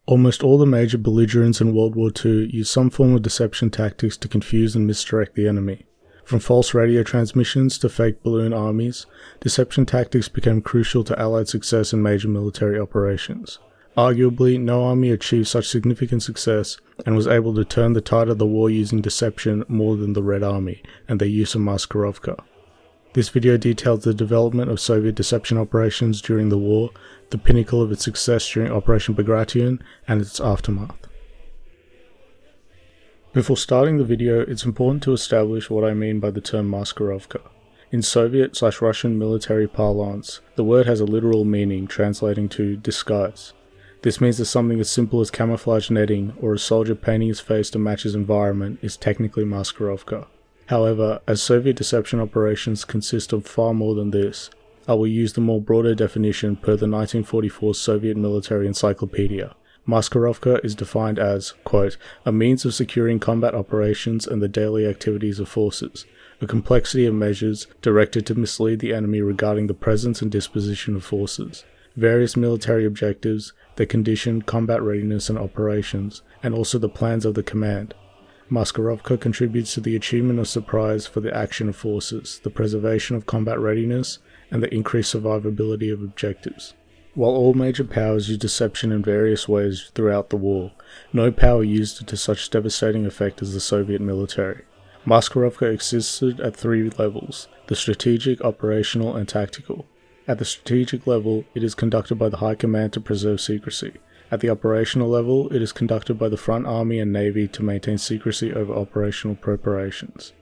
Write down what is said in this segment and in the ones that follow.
Almost all the major belligerents in World War II used some form of deception tactics to confuse and misdirect the enemy. From false radio transmissions to fake balloon armies, deception tactics became crucial to Allied success in major military operations. Arguably, no army achieved such significant success and was able to turn the tide of the war using deception more than the Red Army and their use of Maskirovka. This video details the development of Soviet deception operations during the war, the pinnacle of its success during Operation Bagration, and its aftermath. Before starting the video, it's important to establish what I mean by the term Maskirovka. In Soviet/Russian military parlance, the word has a literal meaning translating to disguise. This means that something as simple as camouflage netting or a soldier painting his face to match his environment is technically Maskirovka. However, as Soviet deception operations consist of far more than this, I will use the more broader definition per the 1944 Soviet Military Encyclopedia. Maskirovka is defined as, quote, a means of securing combat operations and the daily activities of forces, a complexity of measures directed to mislead the enemy regarding the presence and disposition of forces, various military objectives, their condition, combat readiness and operations, and also the plans of the command. Maskirovka contributes to the achievement of surprise for the action of forces, the preservation of combat readiness, and the increased survivability of objectives. While all major powers used deception in various ways throughout the war, no power used it to such devastating effect as the Soviet military. Maskirovka existed at three levels: the strategic, operational, and tactical. At the strategic level, it is conducted by the High Command to preserve secrecy. At the operational level, it is conducted by the Front Army and Navy to maintain secrecy over operational preparations.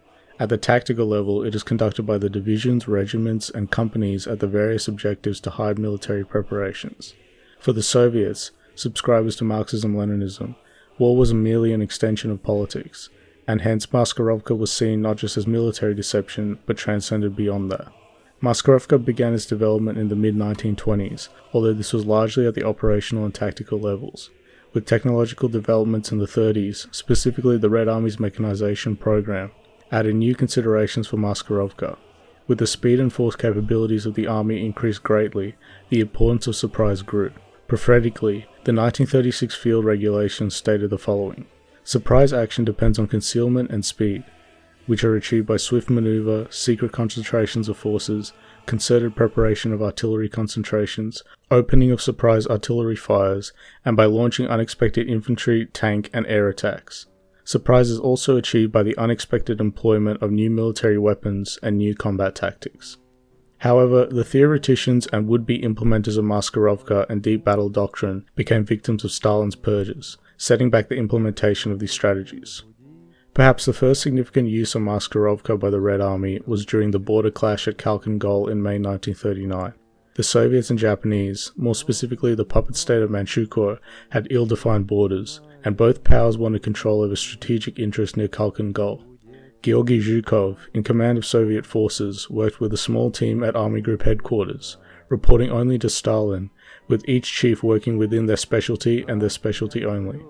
At the tactical level, it is conducted by the divisions, regiments, and companies at the various objectives to hide military preparations. For the Soviets, subscribers to Marxism-Leninism, war was merely an extension of politics, and hence Maskirovka was seen not just as military deception, but transcended beyond that. Maskirovka began its development in the mid-1920s, although this was largely at the operational and tactical levels. With technological developments in the 30s, specifically the Red Army's mechanization program, added new considerations for Maskirovka. With the speed and force capabilities of the army increased greatly, the importance of surprise grew. Prophetically, the 1936 field regulations stated the following: surprise action depends on concealment and speed, which are achieved by swift maneuver, secret concentrations of forces, concerted preparation of artillery concentrations, opening of surprise artillery fires, and by launching unexpected infantry, tank, and air attacks. Surprise is also achieved by the unexpected employment of new military weapons and new combat tactics. However, the theoreticians and would-be implementers of Maskirovka and deep battle doctrine became victims of Stalin's purges, setting back the implementation of these strategies. Perhaps the first significant use of Maskirovka by the Red Army was during the border clash at Khalkhin in May 1939. The Soviets and Japanese, more specifically the puppet state of Manchukuo, had ill-defined borders, and both powers wanted control over strategic interests near Khalkhin. Georgy Zhukov, in command of Soviet forces, worked with a small team at Army Group headquarters, reporting only to Stalin, with each chief working within their specialty and their specialty only.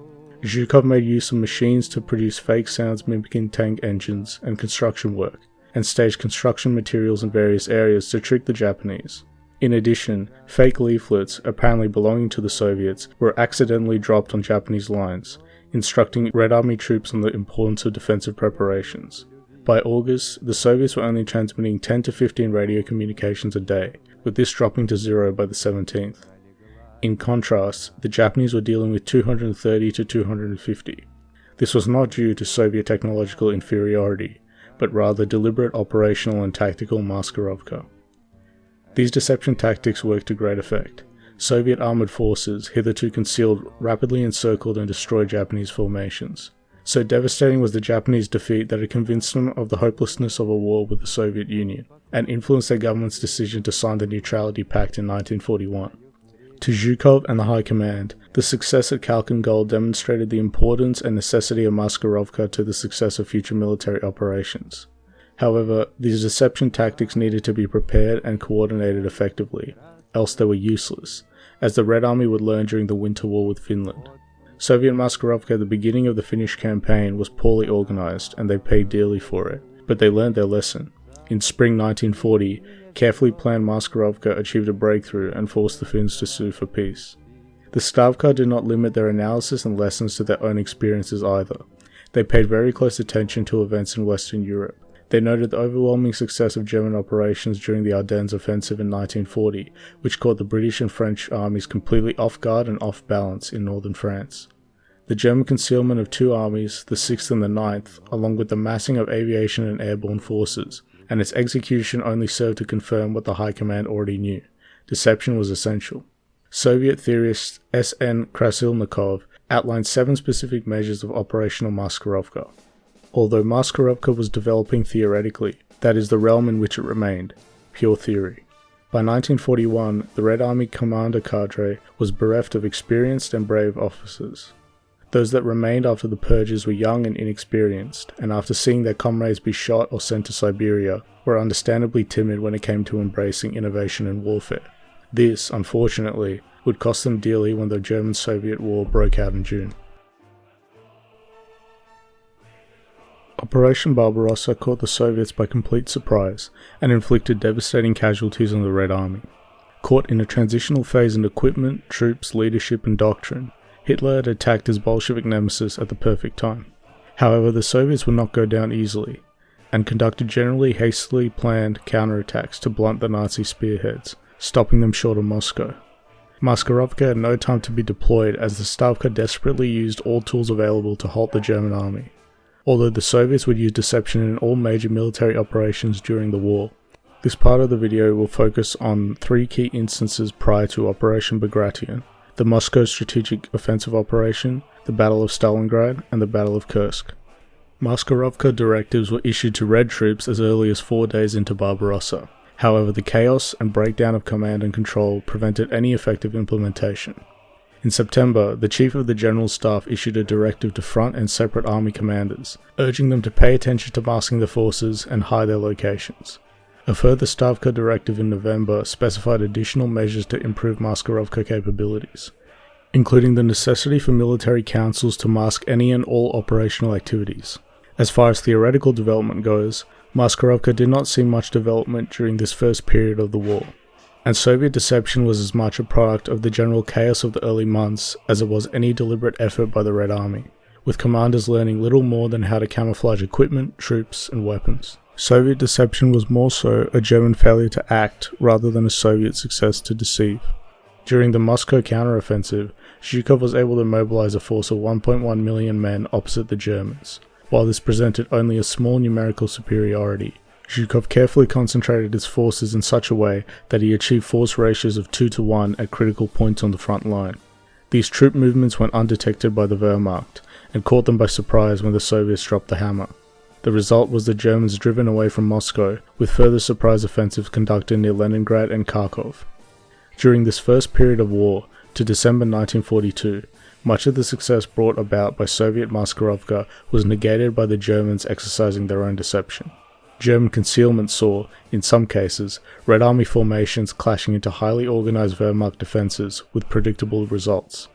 Zhukov made use of machines to produce fake sounds mimicking tank engines and construction work, and staged construction materials in various areas to trick the Japanese. In addition, fake leaflets, apparently belonging to the Soviets, were accidentally dropped on Japanese lines, instructing Red Army troops on the importance of defensive preparations. By August, the Soviets were only transmitting 10 to 15 radio communications a day, with this dropping to zero by the 17th. In contrast, the Japanese were dealing with 230 to 250. This was not due to Soviet technological inferiority, but rather deliberate operational and tactical Maskirovka. These deception tactics worked to great effect. Soviet armored forces, hitherto concealed, rapidly encircled and destroyed Japanese formations. So devastating was the Japanese defeat that it convinced them of the hopelessness of a war with the Soviet Union, and influenced their government's decision to sign the Neutrality Pact in 1941. To Zhukov and the High Command, the success at Khalkhin demonstrated the importance and necessity of Maskirovka to the success of future military operations. However, these deception tactics needed to be prepared and coordinated effectively, else they were useless, as the Red Army would learn during the Winter War with Finland. Soviet Maskirovka at the beginning of the Finnish campaign was poorly organized, and they paid dearly for it, but they learned their lesson. In spring 1940, carefully planned Maskirovka achieved a breakthrough and forced the Finns to sue for peace. The Stavka did not limit their analysis and lessons to their own experiences either. They paid very close attention to events in Western Europe. They noted the overwhelming success of German operations during the Ardennes offensive in 1940, which caught the British and French armies completely off guard and off balance in northern France. The German concealment of two armies, the 6th and the 9th, along with the massing of aviation and airborne forces, and its execution only served to confirm what the High Command already knew. Deception was essential. Soviet theorist S.N. Krasilnikov outlined 7 specific measures of operational Maskirovka. Although Maskirovka was developing theoretically, that is the realm in which it remained, pure theory. By 1941, the Red Army commander cadre was bereft of experienced and brave officers. Those that remained after the purges were young and inexperienced, and after seeing their comrades be shot or sent to Siberia, were understandably timid when it came to embracing innovation in warfare. This, unfortunately, would cost them dearly when the German-Soviet War broke out in June. Operation Barbarossa caught the Soviets by complete surprise and inflicted devastating casualties on the Red Army. Caught in a transitional phase in equipment, troops, leadership and doctrine, Hitler had attacked his Bolshevik nemesis at the perfect time. However, the Soviets would not go down easily, and conducted generally hastily planned counterattacks to blunt the Nazi spearheads, stopping them short of Moscow. Maskirovka had no time to be deployed as the Stavka desperately used all tools available to halt the German army. Although the Soviets would use deception in all major military operations during the war. This part of the video will focus on 3 key instances prior to Operation Bagration: the Moscow Strategic Offensive Operation, the Battle of Stalingrad, and the Battle of Kursk. Maskirovka directives were issued to Red troops as early as 4 days into Barbarossa. However, the chaos and breakdown of command and control prevented any effective implementation. In September, the Chief of the General Staff issued a directive to front and separate army commanders, urging them to pay attention to masking the forces and hide their locations. A further Stavka directive in November specified additional measures to improve Maskirovka capabilities, including the necessity for military councils to mask any and all operational activities. As far as theoretical development goes, Maskirovka did not see much development during this first period of the war, and Soviet deception was as much a product of the general chaos of the early months as it was any deliberate effort by the Red Army, with commanders learning little more than how to camouflage equipment, troops, and weapons. Soviet deception was more so a German failure to act rather than a Soviet success to deceive. During the Moscow counteroffensive, Zhukov was able to mobilize a force of 1.1 million men opposite the Germans. While this presented only a small numerical superiority, Zhukov carefully concentrated his forces in such a way that he achieved force ratios of 2-to-1 at critical points on the front line. These troop movements went undetected by the Wehrmacht, and caught them by surprise when the Soviets dropped the hammer. The result was the Germans driven away from Moscow, with further surprise offensives conducted near Leningrad and Kharkov. During this first period of war, to December 1942, much of the success brought about by Soviet Maskirovka was negated by the Germans exercising their own deception. German concealment saw, in some cases, Red Army formations clashing into highly organized Wehrmacht defenses with predictable results.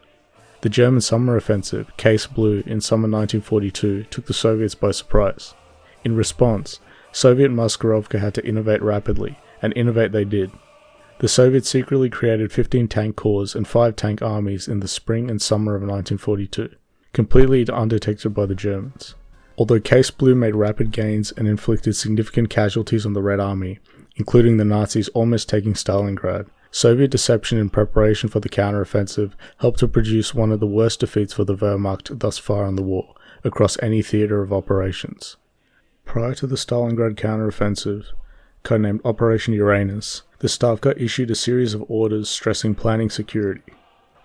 The German summer offensive, Case Blue, in summer 1942 took the Soviets by surprise. In response, Soviet Maskirovka had to innovate rapidly, and innovate they did. The Soviets secretly created 15 tank corps and 5 tank armies in the spring and summer of 1942, completely undetected by the Germans. Although Case Blue made rapid gains and inflicted significant casualties on the Red Army, including the Nazis almost taking Stalingrad, Soviet deception in preparation for the counteroffensive helped to produce one of the worst defeats for the Wehrmacht thus far in the war, across any theatre of operations. Prior to the Stalingrad counteroffensive, codenamed Operation Uranus, the Stavka issued a series of orders stressing planning security.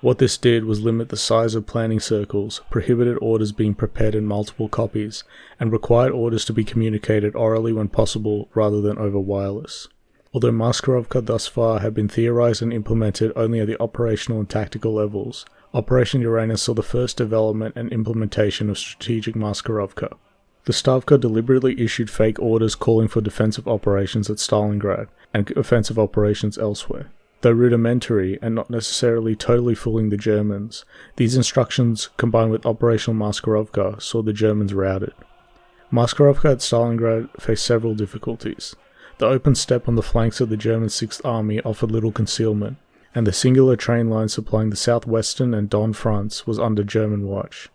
What this did was limit the size of planning circles, prohibited orders being prepared in multiple copies, and required orders to be communicated orally when possible rather than over wireless. Although Maskirovka thus far had been theorized and implemented only at the operational and tactical levels, Operation Uranus saw the first development and implementation of strategic Maskirovka. The Stavka deliberately issued fake orders calling for defensive operations at Stalingrad and offensive operations elsewhere. Though rudimentary and not necessarily totally fooling the Germans, these instructions combined with Operational Maskirovka saw the Germans routed. Maskirovka at Stalingrad faced several difficulties. The open steppe on the flanks of the German 6th Army offered little concealment, and the singular train line supplying the southwestern and Don fronts was under German watch.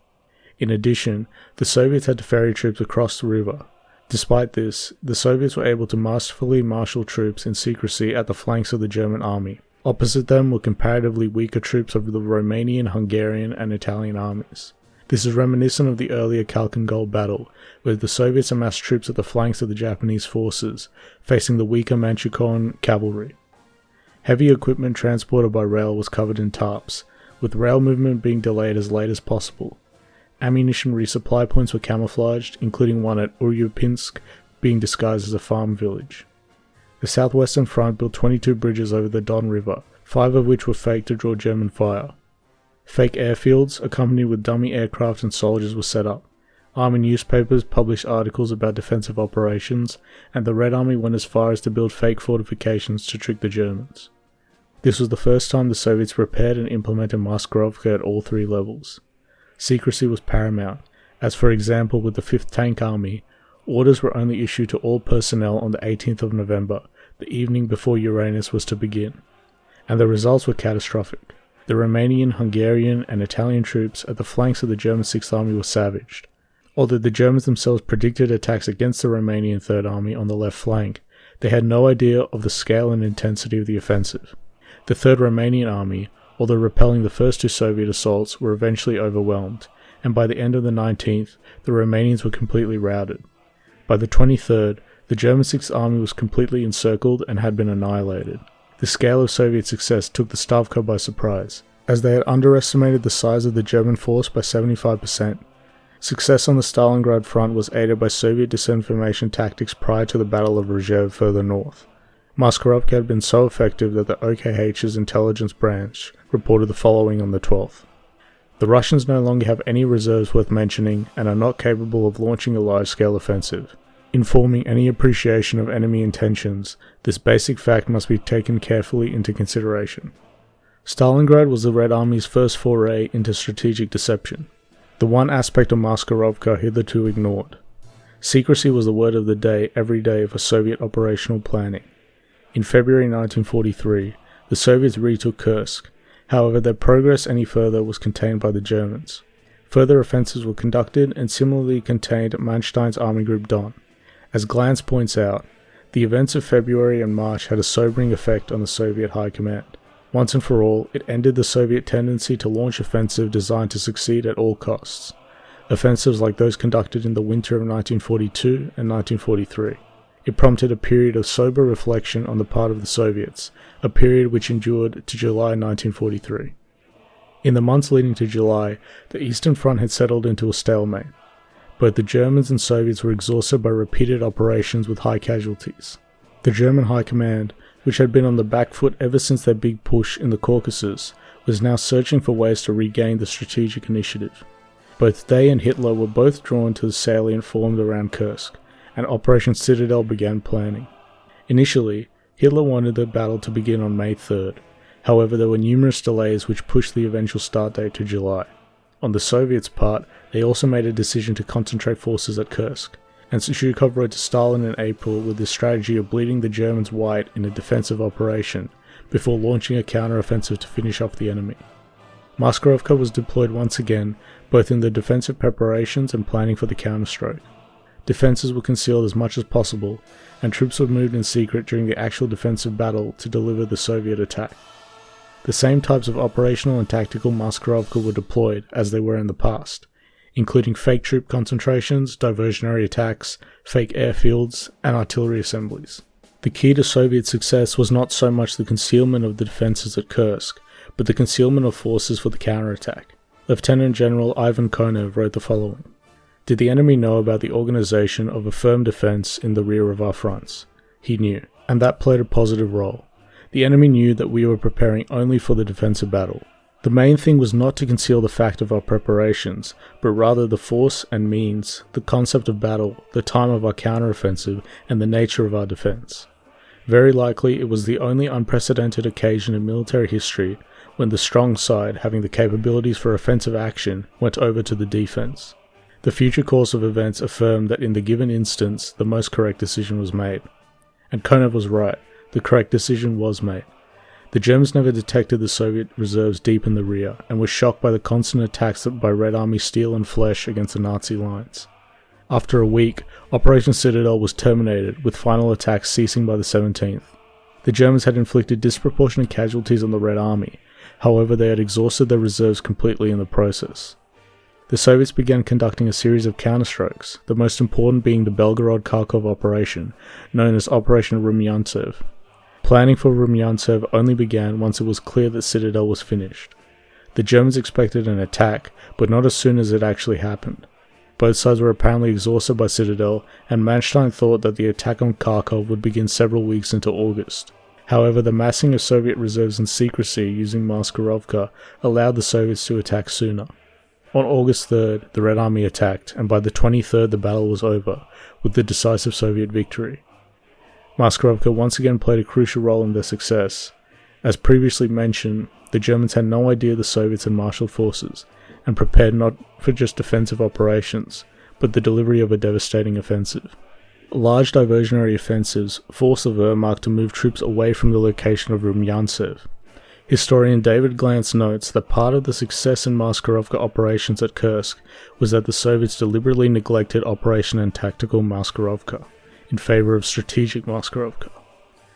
In addition, the Soviets had to ferry troops across the river. Despite this, the Soviets were able to masterfully marshal troops in secrecy at the flanks of the German army. Opposite them were comparatively weaker troops of the Romanian, Hungarian, and Italian armies. This is reminiscent of the earlier Khalkhin battle, where the Soviets amassed troops at the flanks of the Japanese forces, facing the weaker Manchukuo cavalry. Heavy equipment transported by rail was covered in tarps, with rail movement being delayed as late as possible. Ammunition resupply points were camouflaged, including one at Uryupinsk being disguised as a farm village. The southwestern front built 22 bridges over the Don River, 5 of which were faked to draw German fire. Fake airfields, accompanied with dummy aircraft and soldiers, were set up. Army newspapers published articles about defensive operations, and the Red Army went as far as to build fake fortifications to trick the Germans. This was the first time the Soviets prepared and implemented Maskirovka at all 3 levels. Secrecy was paramount, as for example with the 5th Tank Army, orders were only issued to all personnel on the 18th of November, the evening before Uranus was to begin. And the results were catastrophic. The Romanian, Hungarian, and Italian troops at the flanks of the German 6th Army were savaged. Although the Germans themselves predicted attacks against the Romanian 3rd Army on the left flank, they had no idea of the scale and intensity of the offensive. The 3rd Romanian Army, although repelling the first 2 Soviet assaults, were eventually overwhelmed, and by the end of the 19th, the Romanians were completely routed. By the 23rd, the German 6th Army was completely encircled and had been annihilated. The scale of Soviet success took the Stavka by surprise, as they had underestimated the size of the German force by 75%. Success on the Stalingrad front was aided by Soviet disinformation tactics prior to the Battle of Rzhev further north. Maskirovka had been so effective that the OKH's intelligence branch reported the following on the 12th. The Russians no longer have any reserves worth mentioning and are not capable of launching a large-scale offensive. In forming any appreciation of enemy intentions, this basic fact must be taken carefully into consideration. Stalingrad was the Red Army's first foray into strategic deception, the one aspect of Maskirovka hitherto ignored. Secrecy was the word of the day every day for Soviet operational planning. In February 1943, the Soviets retook Kursk. However, their progress any further was contained by the Germans. Further offensives were conducted and similarly contained Manstein's Army Group Don. As Glantz points out, the events of February and March had a sobering effect on the Soviet High Command. Once and for all, it ended the Soviet tendency to launch offensives designed to succeed at all costs. Offensives like those conducted in the winter of 1942 and 1943. It prompted a period of sober reflection on the part of the Soviets, a period which endured to July 1943. In the months leading to July, the Eastern Front had settled into a stalemate. Both the Germans and Soviets were exhausted by repeated operations with high casualties. The German High Command, which had been on the back foot ever since their big push in the Caucasus, was now searching for ways to regain the strategic initiative. Both they and Hitler were both drawn to the salient formed around Kursk, and Operation Citadel began planning. Initially, Hitler wanted the battle to begin on May 3rd. However, there were numerous delays which pushed the eventual start date to July. On the Soviets' part, they also made a decision to concentrate forces at Kursk, and Zhukov wrote to Stalin in April with the strategy of bleeding the Germans white in a defensive operation, before launching a counter-offensive to finish off the enemy. Maskirovka was deployed once again, both in the defensive preparations and planning for the counterstroke. Defences were concealed as much as possible, and troops were moved in secret during the actual defensive battle to deliver the Soviet attack. The same types of operational and tactical Maskirovka were deployed as they were in the past, including fake troop concentrations, diversionary attacks, fake airfields, and artillery assemblies. The key to Soviet success was not so much the concealment of the defences at Kursk, but the concealment of forces for the counterattack. Lieutenant General Ivan Konev wrote the following: "Did the enemy know about the organization of a firm defense in the rear of our fronts? He knew, and that played a positive role. The enemy knew that we were preparing only for the defensive battle. The main thing was not to conceal the fact of our preparations, but rather the force and means, the concept of battle, the time of our counteroffensive, and the nature of our defense. Very likely it was the only unprecedented occasion in military history when the strong side, having the capabilities for offensive action, went over to the defense. The future course of events affirmed that in the given instance, the most correct decision was made." And Konev was right. The correct decision was made. The Germans never detected the Soviet reserves deep in the rear, and were shocked by the constant attacks by Red Army steel and flesh against the Nazi lines. After a week, Operation Citadel was terminated, with final attacks ceasing by the 17th. The Germans had inflicted disproportionate casualties on the Red Army, however they had exhausted their reserves completely in the process. The Soviets began conducting a series of counterstrikes, the most important being the Belgorod-Kharkov operation, known as Operation Rumyantsev. Planning for Rumyantsev only began once it was clear that Citadel was finished. The Germans expected an attack, but not as soon as it actually happened. Both sides were apparently exhausted by Citadel, and Lahnstein thought that the attack on Kharkov would begin several weeks into August. However, the massing of Soviet reserves in secrecy using Maskirovka allowed the Soviets to attack sooner. On August 3rd, the Red Army attacked, and by the 23rd the battle was over, with the decisive Soviet victory. Maskirovka once again played a crucial role in their success. As previously mentioned, the Germans had no idea the Soviets had marshaled forces, and prepared not for just defensive operations, but the delivery of a devastating offensive. Large diversionary offensives forced the Wehrmacht to move troops away from the location of Rumyantsev. Historian David Glantz notes that part of the success in Maskirovka operations at Kursk was that the Soviets deliberately neglected Operation and Tactical Maskirovka in favor of Strategic Maskirovka.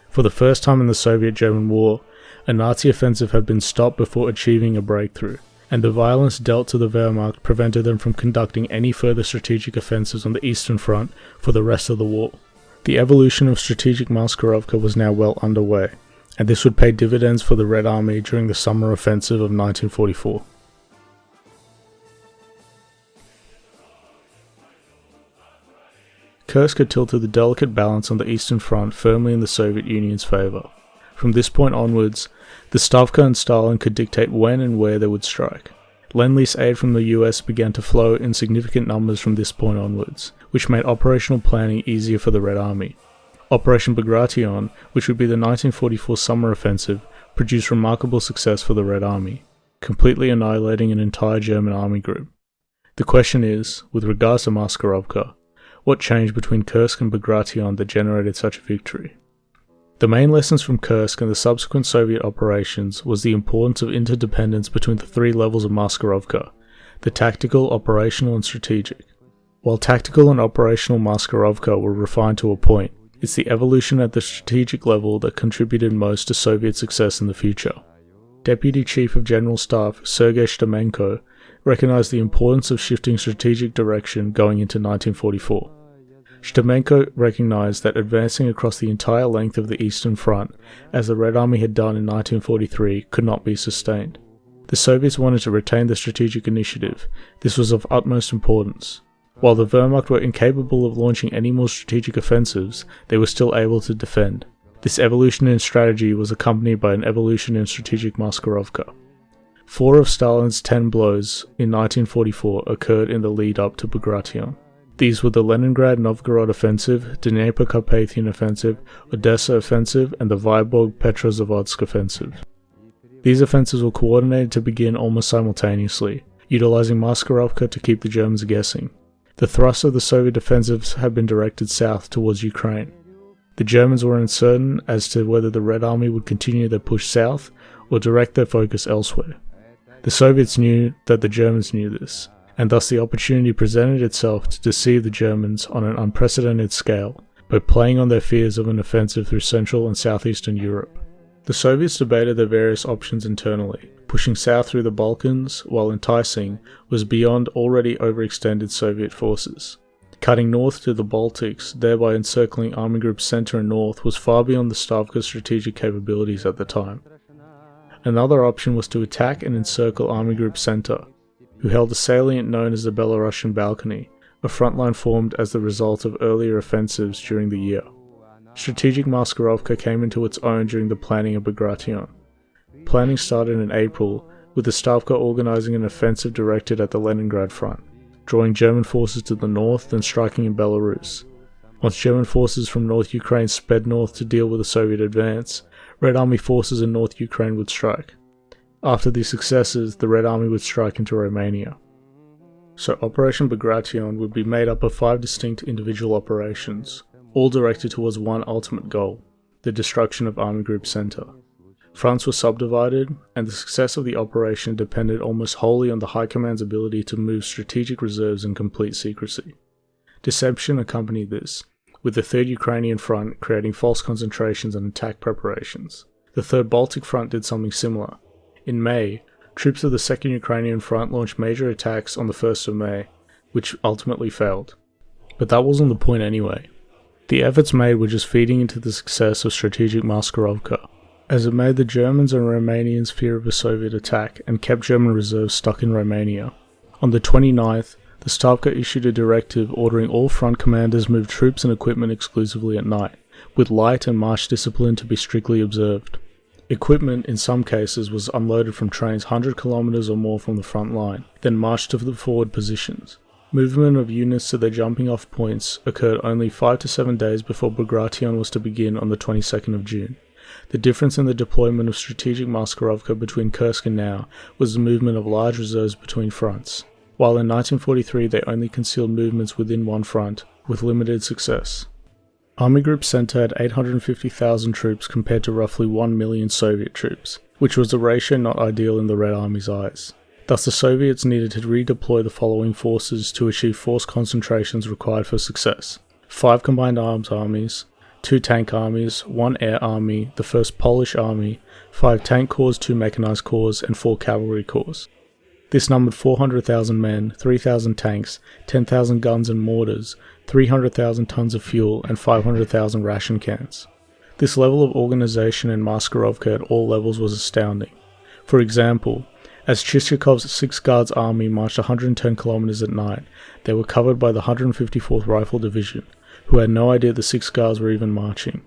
For the first time in the Soviet-German War, a Nazi offensive had been stopped before achieving a breakthrough, and the violence dealt to the Wehrmacht prevented them from conducting any further strategic offensives on the Eastern Front for the rest of the war. The evolution of Strategic Maskirovka was now well underway, and this would pay dividends for the Red Army during the summer offensive of 1944. Kursk had tilted the delicate balance on the Eastern Front firmly in the Soviet Union's favour. From this point onwards, the Stavka and Stalin could dictate when and where they would strike. Lend-Lease aid from the US began to flow in significant numbers from this point onwards, which made operational planning easier for the Red Army. Operation Bagration, which would be the 1944 summer offensive, produced remarkable success for the Red Army, completely annihilating an entire German army group. The question is, with regards to Maskirovka, what changed between Kursk and Bagration that generated such a victory? The main lessons from Kursk and the subsequent Soviet operations was the importance of interdependence between the three levels of Maskirovka: the tactical, operational, and strategic. While tactical and operational Maskirovka were refined to a point, it's the evolution at the strategic level that contributed most to Soviet success in the future. Deputy Chief of General Staff Sergei Shtermenko recognized the importance of shifting strategic direction going into 1944. Shtermenko recognized that advancing across the entire length of the Eastern Front, as the Red Army had done in 1943, could not be sustained. The Soviets wanted to retain the strategic initiative. This was of utmost importance. While the Wehrmacht were incapable of launching any more strategic offensives, they were still able to defend. This evolution in strategy was accompanied by an evolution in strategic Maskirovka. 4 of Stalin's 10 blows in 1944 occurred in the lead-up to Bagration. These were the Leningrad-Novgorod offensive, Dnieper-Carpathian offensive, Odessa offensive, and the Vyborg-Petrozavodsk offensive. These offensives were coordinated to begin almost simultaneously, utilizing Maskirovka to keep the Germans guessing. The thrust of the Soviet offensives had been directed south towards Ukraine. The Germans were uncertain as to whether the Red Army would continue their push south or direct their focus elsewhere. The Soviets knew that the Germans knew this, and thus the opportunity presented itself to deceive the Germans on an unprecedented scale by playing on their fears of an offensive through Central and Southeastern Europe. The Soviets debated their various options internally. Pushing south through the Balkans, while enticing, was beyond already overextended Soviet forces. Cutting north to the Baltics, thereby encircling Army Group Center and North, was far beyond the Stavka's strategic capabilities at the time. Another option was to attack and encircle Army Group Center, who held a salient known as the Belarusian Balcony, a front line formed as the result of earlier offensives during the year. Strategic Maskirovka came into its own during the planning of Bagration. Planning started in April, with the Stavka organizing an offensive directed at the Leningrad front, drawing German forces to the north, then striking in Belarus. Once German forces from North Ukraine sped north to deal with the Soviet advance, Red Army forces in North Ukraine would strike. After these successes, the Red Army would strike into Romania. So Operation Bagration would be made up of 5 distinct individual operations, all directed towards one ultimate goal: the destruction of Army Group Center. Fronts were subdivided, and the success of the operation depended almost wholly on the High Command's ability to move strategic reserves in complete secrecy. Deception accompanied this, with the 3rd Ukrainian Front creating false concentrations and attack preparations. The 3rd Baltic Front did something similar. In May, troops of the 2nd Ukrainian Front launched major attacks on the 1st of May, which ultimately failed. But that wasn't the point anyway. The efforts made were just feeding into the success of strategic Maskirovka, as it made the Germans and Romanians fear of a Soviet attack and kept German reserves stuck in Romania. On the 29th, the Stavka issued a directive ordering all front commanders move troops and equipment exclusively at night, with light and march discipline to be strictly observed. Equipment, in some cases, was unloaded from trains 100 kilometers or more from the front line, then marched to the forward positions. Movement of units to their jumping off points occurred only 5 to 7 days before Bagration was to begin on the 22nd of June. The difference in the deployment of strategic Maskirovka between Kursk and now was the movement of large reserves between fronts, while in 1943 they only concealed movements within one front, with limited success. Army Group Center had 850,000 troops compared to roughly 1 million Soviet troops, which was a ratio not ideal in the Red Army's eyes. Thus the Soviets needed to redeploy the following forces to achieve force concentrations required for success: 5 combined arms armies, 2 tank armies, 1 air army, the 1st Polish Army, 5 tank corps, 2 mechanized corps, and 4 cavalry corps. This numbered 400,000 men, 3,000 tanks, 10,000 guns and mortars, 300,000 tons of fuel, and 500,000 ration cans. This level of organization in Maskirovka at all levels was astounding. For example, as Chistiakov's 6th Guards Army marched 110 kilometers at night, they were covered by the 154th Rifle Division, who had no idea the 6th Guards were even marching.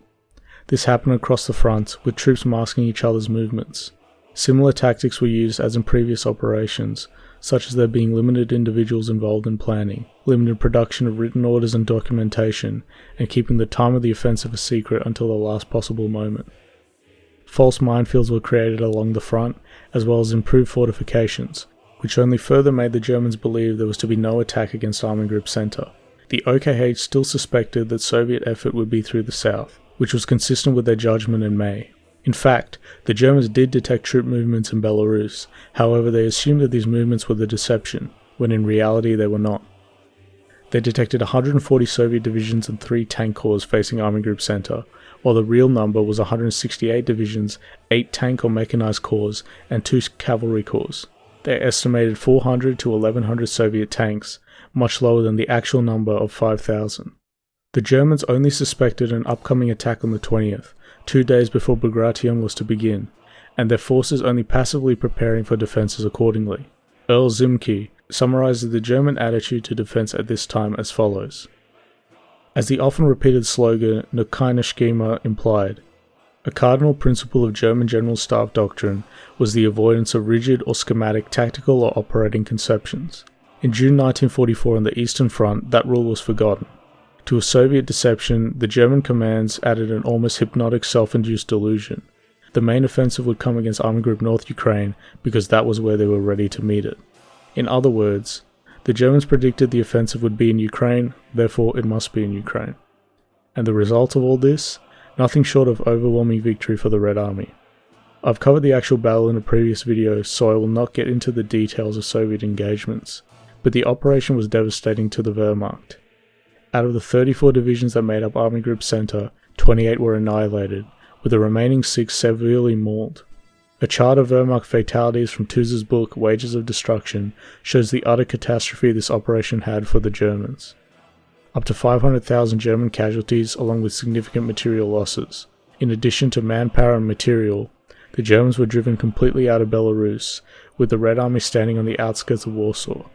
This happened across the front, with troops masking each other's movements. Similar tactics were used as in previous operations, such as there being limited individuals involved in planning, limited production of written orders and documentation, and keeping the time of the offensive a secret until the last possible moment. False minefields were created along the front, as well as improved fortifications, which only further made the Germans believe there was to be no attack against Army Group Center. The OKH still suspected that Soviet effort would be through the south, which was consistent with their judgment in May. In fact, the Germans did detect troop movements in Belarus, however they assumed that these movements were the deception, when in reality they were not. They detected 140 Soviet divisions and 3 tank corps facing Army Group Center, while the real number was 168 divisions, 8 tank or mechanized corps, and 2 cavalry corps. They estimated 400 to 1100 Soviet tanks, much lower than the actual number of 5,000. The Germans only suspected an upcoming attack on the 20th, 2 days before Bagration was to begin, and their forces only passively preparing for defences accordingly. Earl Zimke summarizes the German attitude to defense at this time as follows. As the often repeated slogan "No keine Schema" implied, a cardinal principle of German General Staff doctrine was the avoidance of rigid or schematic tactical or operating conceptions. In June 1944 on the Eastern Front, that rule was forgotten. To a Soviet deception, the German commands added an almost hypnotic self-induced delusion. The main offensive would come against Army Group North Ukraine because that was where they were ready to meet it. In other words, the Germans predicted the offensive would be in Ukraine, therefore it must be in Ukraine. And the result of all this? Nothing short of overwhelming victory for the Red Army. I've covered the actual battle in a previous video, so I will not get into the details of Soviet engagements, but the operation was devastating to the Wehrmacht. Out of the 34 divisions that made up Army Group Center, 28 were annihilated, with the remaining 6 severely mauled. A chart of Wehrmacht fatalities from Tuz's book, Wages of Destruction, shows the utter catastrophe this operation had for the Germans. Up to 500,000 German casualties along with significant material losses. In addition to manpower and material, the Germans were driven completely out of Belarus, with the Red Army standing on the outskirts of Warsaw.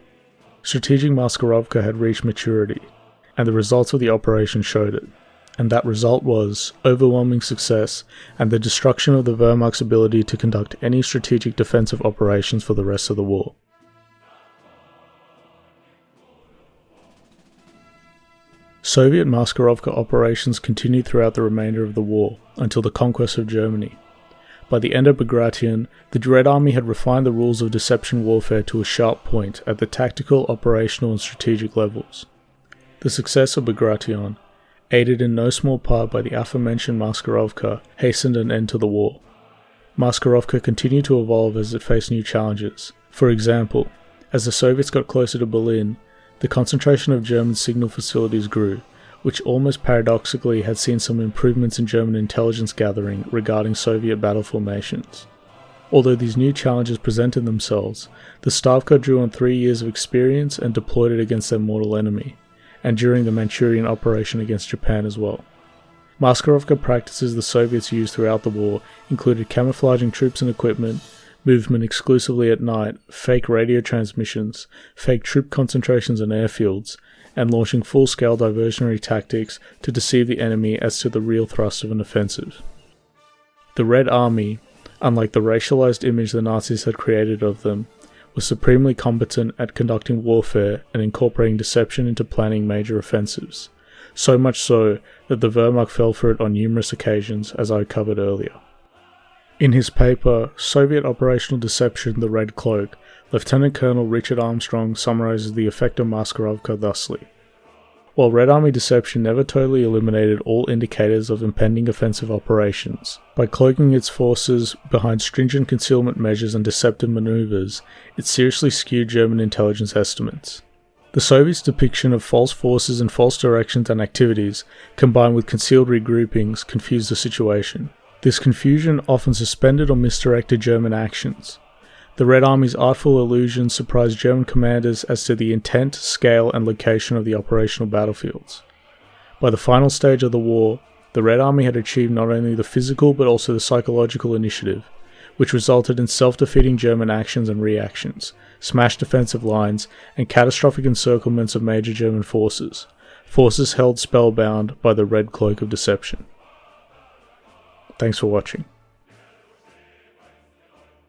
Strategic Maskirovka had reached maturity, and the results of the operation showed it. And that result was overwhelming success and the destruction of the Wehrmacht's ability to conduct any strategic defensive operations for the rest of the war. Soviet Maskirovka operations continued throughout the remainder of the war, until the conquest of Germany. By the end of Bagration, the Red Army had refined the rules of deception warfare to a sharp point at the tactical, operational and strategic levels. The success of Bagration, aided in no small part by the aforementioned Maskirovka, hastened an end to the war. Maskirovka continued to evolve as it faced new challenges. For example, as the Soviets got closer to Berlin, the concentration of German signal facilities grew, which almost paradoxically had seen some improvements in German intelligence gathering regarding Soviet battle formations. Although these new challenges presented themselves, the Stavka drew on 3 years of experience and deployed it against their mortal enemy, and during the Manchurian operation against Japan as well. Maskirovka practices the Soviets used throughout the war included camouflaging troops and equipment, movement exclusively at night, fake radio transmissions, fake troop concentrations on airfields, and launching full-scale diversionary tactics to deceive the enemy as to the real thrust of an offensive. The Red Army, unlike the racialized image the Nazis had created of them, was supremely competent at conducting warfare and incorporating deception into planning major offensives, so much so that the Wehrmacht fell for it on numerous occasions, as I covered earlier. In his paper, Soviet Operational Deception, the Red Cloak, Lieutenant Colonel Richard Armstrong summarizes the effect of Maskirovka thusly. While Red Army deception never totally eliminated all indicators of impending offensive operations, by cloaking its forces behind stringent concealment measures and deceptive maneuvers, it seriously skewed German intelligence estimates. The Soviets' depiction of false forces and false directions and activities, combined with concealed regroupings, confused the situation. This confusion often suspended or misdirected German actions. The Red Army's artful illusions surprised German commanders as to the intent, scale, and location of the operational battlefields. By the final stage of the war, the Red Army had achieved not only the physical but also the psychological initiative, which resulted in self-defeating German actions and reactions, smashed defensive lines, and catastrophic encirclements of major German forces held spellbound by the Red Cloak of Deception. Thanks for watching.